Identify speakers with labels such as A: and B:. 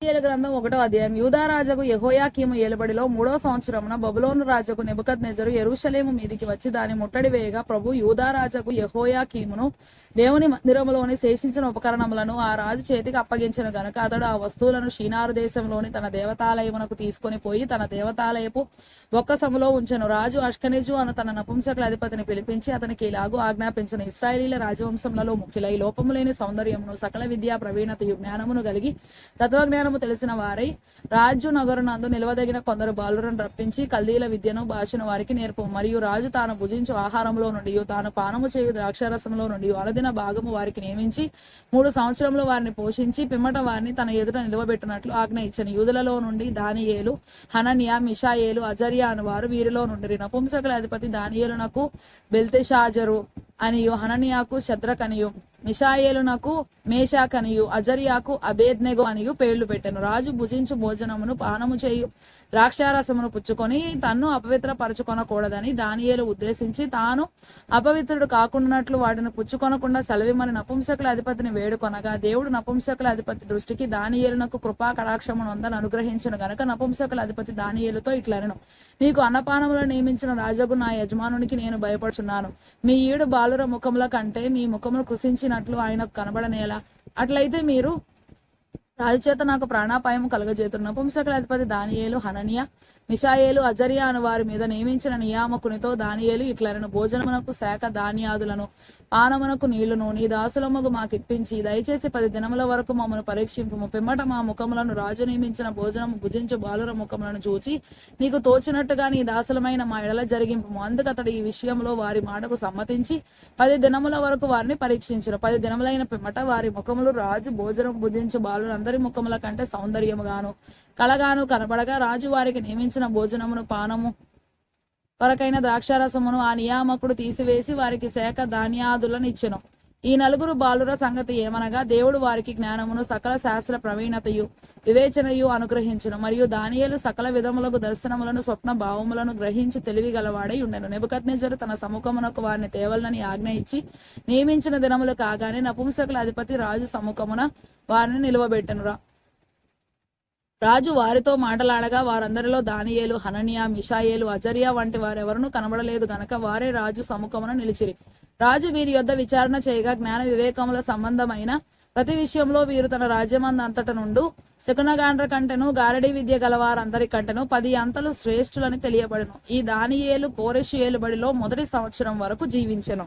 A: దానియేలు గ్రంథం 1వ అధ్యాయం. యూదా రాజుకు యెహోయాకీము ఏలుబడిలో 3వ సంవత్సరమున బబులోను రాజుకు నెబుకద్నెజరు యెరూషలేము మీదికి వచ్చి దాని ముట్టడి వేయగా ప్రభు యూదా రాజుకు యెహోయాకీమును దేవుని మందిరములోని శేషించిన ఉపకరణములను ఆ రాజు చేతికి అప్పగించెను గనుక అతడు ఆ వస్తువులను షీనారు దేశంలోని తన దేవతాలయమునకు తీసుకొని పోయి తన దేవతాలయపు బొక్కసములో ఉంచెను. రాజు అష్కనిజు అను తన నపుంసకుల అధిపతిని పిలిపించి అతనికి ఇలాగూ ఆజ్ఞాపించెను. ఇశ్రాయేలీల రాజవంశములలో ముఖ్యులై లోపము లేని సౌందర్యమును సకల విద్యా ప్రవీణతయు జ్ఞానమును కలిగి తత్వజ్ఞానము తెలిసిన వారై రాజు నగరునందు నిలవదగిన కొందరు బాలులను రప్పించి కల్దీల విద్యను భాషను వారికి నేర్పు. మరియు రాజు తాను భుజించు ఆహారంలో నుండి తాను పానము చేయు ద్రాక్షారసంలో నుండి అలదిన భాగము వారికి నియమించి 3 సంవత్సరములు వారిని పోషించి పిమ్మట వారిని తన ఎదుట నిలవబెట్టినట్లు ఆజ్ఞ ఇచ్చను. యూదులలో నుండి దానియేలు, హనన్యా, మిషాయేలు, అజర్యా అను వారు వీరిలో నుండి. నపుంసకుల అధిపతి దానియేలునకు బెల్తెషాజరు అనియు, హనన్యాకు శద్రక్ అనియు, మిషాయేలునకు మేషాక్ అనియు, అజర్యాకు అబేద్నెగో అనియు పేర్లు పెట్టెను. రాజు భుజించు భోజనమును పానము చేయు ద్రాక్షారసమును పుచ్చుకొని తన్ను అపవిత్రపరచుకొనకూడదని దానియేలు ఉద్దేశించి తాను అపవిత్రుడు కాకుండానట్లు వాటిని పుచ్చుకొనకుండా సెలవిమ్మని నపుంసకుల అధిపతిని వేడుకొనగా దేవుడు నపుంసకుల అధిపతి దృష్టికి దానియేలునకు కృపా కటాక్షమును అనుగ్రహించను గనుక నపుంసకుల అధిపతి దానియేలుతో ఇట్లనెను, మీకు అన్నపానములను నియమించిన రాజుకు నా యజమానునికి నేను భయపడుచున్నాను. మీ ఈడు బాలుర ముఖముల కంటే మీ ముఖములు కృషించినట్లు ఆయనకు కనబడనేలా? అట్లయితే మీరు రాజుచేత నాకు ప్రాణాపాయము కలగజేతున్న. నపుంసకుల అధిపతి దానియేలు, హనన్యా, మిషాయేలు, అజర్యా అను వారి మీద నియమించిన నియామకునితో దానియేలు ఇట్లనెను, భోజనమునకు శాఖ ధాన్యాదులను పానమునకు నీళ్లును నీ దాసులముగు మాకిప్పించి దయచేసి 10 దినముల వరకు మమ్మను పరీక్షింపుము. పిమ్మట మా ముఖములను రాజు నియమించిన భోజనము భుజించు బాలుర ముఖములను చూచి నీకు తోచినట్టుగా నీ దాసులమైన మా ఎడల జరిగింపుము. అందుకతడు ఈ విషయంలో వారి మాటకు సమ్మతించి 10 దినముల వరకు వారిని పరీక్షించును. 10 దినములైన పిమ్మట వారి ముఖములు రాజు భోజనం భుజించు బాలురందరి ముఖముల కంటే సౌందర్యముగాను కళగాను కనపడగా రాజు వారికి నియమించిన భోజనమును పానము కొరకైన ద్రాక్షారసమును ఆ నియామకుడు తీసివేసి వారికి శాఖ ధాన్యాదులను ఇచ్చెను. ఈ 4 బాలుర సంగతి ఏమనగా దేవుడు వారికి జ్ఞానమును సకల శాస్త్ర ప్రవీణతయు వివేచనయు అనుగ్రహించును. మరియు దానియేలు సకల విధములకు దర్శనములను స్వప్న భావములను గ్రహించి తెలివి గలవాడై ఉండెను. నెబుకద్నెజరు తన సముఖమునకు వారిని తేవలనని ఆజ్ఞ ఇచ్చి నియమించిన దినములు కాగానే నపుంసకుల అధిపతి రాజు సముఖమున వారిని నిలువబెట్టెను. రాజు వారితో మాటలాడగా వారందరిలో దానియేలు, హనన్యా, మిషాయేలు, అజర్యా వంటి వారెవరూ కనబడలేదు గనక వారే రాజు సముఖమున నిలిచిరి. రాజు వీరి యొద్ద విచారణ చేయగా జ్ఞాన వివేకముల సంబంధమైన ప్రతి విషయంలో వీరు తన రాజ్యమందంతట నుండు శకునగాండ్ర కంటెను గారడి విద్య గలవారందరి కంటెను 10 అంతలు శ్రేష్ఠులని తెలియబడెను. ఈ దానియేలు కోరెషు ఏలుబడిలో మొదటి సంవత్సరం వరకు జీవించెను.